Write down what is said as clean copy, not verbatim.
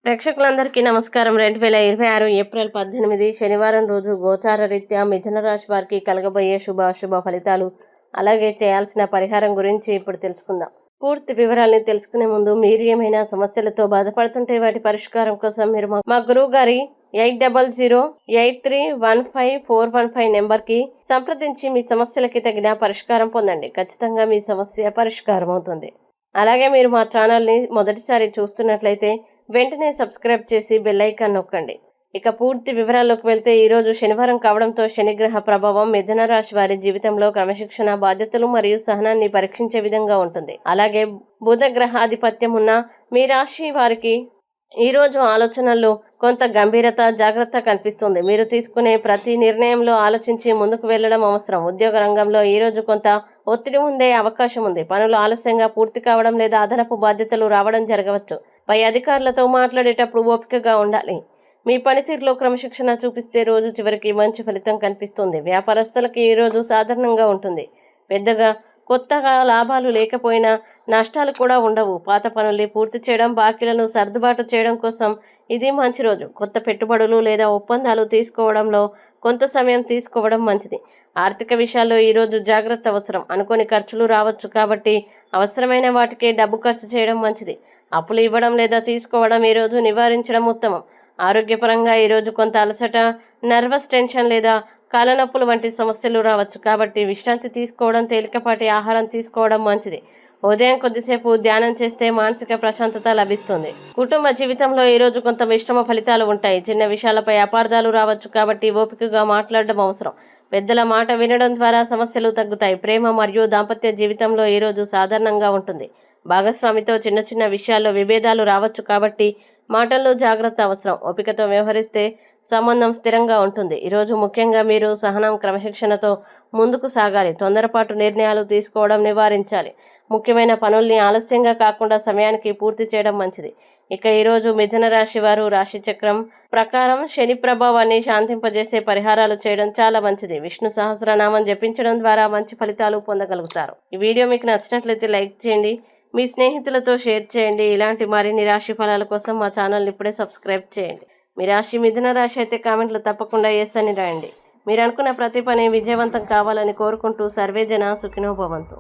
ప్రేక్షకులందరికీ నమస్కారం. 2026 ఏప్రిల్ 18 శనివారం రోజు గోచార రీత్యా మిథున రాశి వారికి కలగబోయే శుభ ఫలితాలు, అలాగే చేయాల్సిన పరిహారం గురించి ఇప్పుడు తెలుసుకుందాం. పూర్తి వివరాలని తెలుసుకునే ముందు మీరు ఏమైనా సమస్యలతో బాధపడుతుంటే వాటి పరిష్కారం కోసం మీరు మా గురువు గారి 8008315415 నెంబర్కి సంప్రదించి మీ సమస్యలకి తగిన పరిష్కారం పొందండి. ఖచ్చితంగా మీ సమస్య పరిష్కారం అవుతుంది. అలాగే మీరు మా ఛానల్ని మొదటిసారి చూస్తున్నట్లయితే వెంటనే సబ్స్క్రైబ్ చేసి బెల్ ఐకాన్ నొక్కండి. ఇక పూర్తి వివరాల్లోకి వెళ్తే ఈరోజు శనివారం కావడంతో శనిగ్రహ ప్రభావం మిథున రాశి వారి జీవితంలో క్రమశిక్షణ, బాధ్యతలు మరియు సహనాన్ని పరీక్షించే విధంగా ఉంటుంది. అలాగే బుధ గ్రహ ఆధిపత్యం ఉన్న మీ రాశి వారికి ఈరోజు ఆలోచనల్లో కొంత గంభీరత, జాగ్రత్త కనిపిస్తుంది. మీరు తీసుకునే ప్రతి నిర్ణయంలో ఆలోచించి ముందుకు వెళ్లడం అవసరం. ఉద్యోగ రంగంలో ఈరోజు కొంత ఒత్తిడి ఉండే అవకాశం ఉంది. పనులు ఆలస్యంగా పూర్తి కావడం లేదా అదనపు బాధ్యతలు రావడం జరగవచ్చు. పై అధికారులతో మాట్లాడేటప్పుడు ఓపికగా ఉండాలి. మీ పనితీరులో క్రమశిక్షణ చూపిస్తే రోజు చివరికి మంచి ఫలితం కనిపిస్తుంది. వ్యాపారస్తులకి ఈరోజు సాధారణంగా ఉంటుంది. పెద్దగా కొత్తగా లాభాలు లేకపోయినా నష్టాలు కూడా ఉండవు. పాత పనుల్ని పూర్తి చేయడం, బాకీలను సర్దుబాటు చేయడం కోసం ఇది మంచి రోజు. కొత్త పెట్టుబడులు లేదా ఒప్పందాలు తీసుకోవడంలో కొంత సమయం తీసుకోవడం మంచిది. ఆర్థిక విషయాల్లో ఈరోజు జాగ్రత్త అవసరం. అనుకోని ఖర్చులు రావచ్చు కాబట్టి అవసరమైన వాటికే డబ్బు ఖర్చు చేయడం మంచిది. అప్పులు ఇవ్వడం లేదా తీసుకోవడం ఈరోజు నివారించడం ఉత్తమం. ఆరోగ్యపరంగా ఈరోజు కొంత అలసట, నర్వస్ టెన్షన్ లేదా కాళ్ళనొప్పులు వంటి సమస్యలు రావచ్చు కాబట్టి విశ్రాంతి తీసుకోవడం, తేలికపాటి ఆహారం తీసుకోవడం మంచిది. ఉదయం కొద్దిసేపు ధ్యానం చేస్తే మానసిక ప్రశాంతత లభిస్తుంది. కుటుంబ జీవితంలో ఈరోజు కొంత మిశ్రమ ఫలితాలు ఉంటాయి. చిన్న విషయాలపై అపార్థాలు రావచ్చు కాబట్టి ఓపికగా మాట్లాడడం అవసరం. పెద్దల మాట వినడం ద్వారా సమస్యలు తగ్గుతాయి. ప్రేమ మరియు దాంపత్య జీవితంలో ఈరోజు సాధారణంగా ఉంటుంది. భాగస్వామితో చిన్న చిన్న విషయాల్లో విభేదాలు రావచ్చు కాబట్టి మాటల్లో జాగ్రత్త అవసరం. ఓపికతో వ్యవహరిస్తే సంబంధం స్థిరంగా ఉంటుంది. ఈరోజు ముఖ్యంగా మీరు సహనం, క్రమశిక్షణతో ముందుకు సాగాలి. తొందరపాటు నిర్ణయాలు తీసుకోవడం నివారించాలి. ముఖ్యమైన పనుల్ని ఆలస్యంగా కాకుండా సమయానికి పూర్తి చేయడం మంచిది. ఇక ఈరోజు మిథున రాశి వారు రాశి చక్రం ప్రకారం శని ప్రభావాన్ని శాంతింపజేసే పరిహారాలు చేయడం చాలా మంచిది. విష్ణు సహస్రనామం జపించడం ద్వారా మంచి ఫలితాలు పొందగలుగుతారు. ఈ వీడియో మీకు నచ్చినట్లయితే లైక్ చేయండి, మీ స్నేహితులతో షేర్ చేయండి. ఇలాంటి మరిన్ని రాశి ఫలాల కోసం మా ఛానల్ని ఇప్పుడే సబ్స్క్రైబ్ చేయండి. మీ రాశి మిథున రాశి అయితే కామెంట్లో తప్పకుండా ఎస్ అని రాయండి. మీరు అనుకున్న ప్రతి పని విజయవంతం కావాలని కోరుకుంటూ సర్వేజన సుఖినో భవంతు.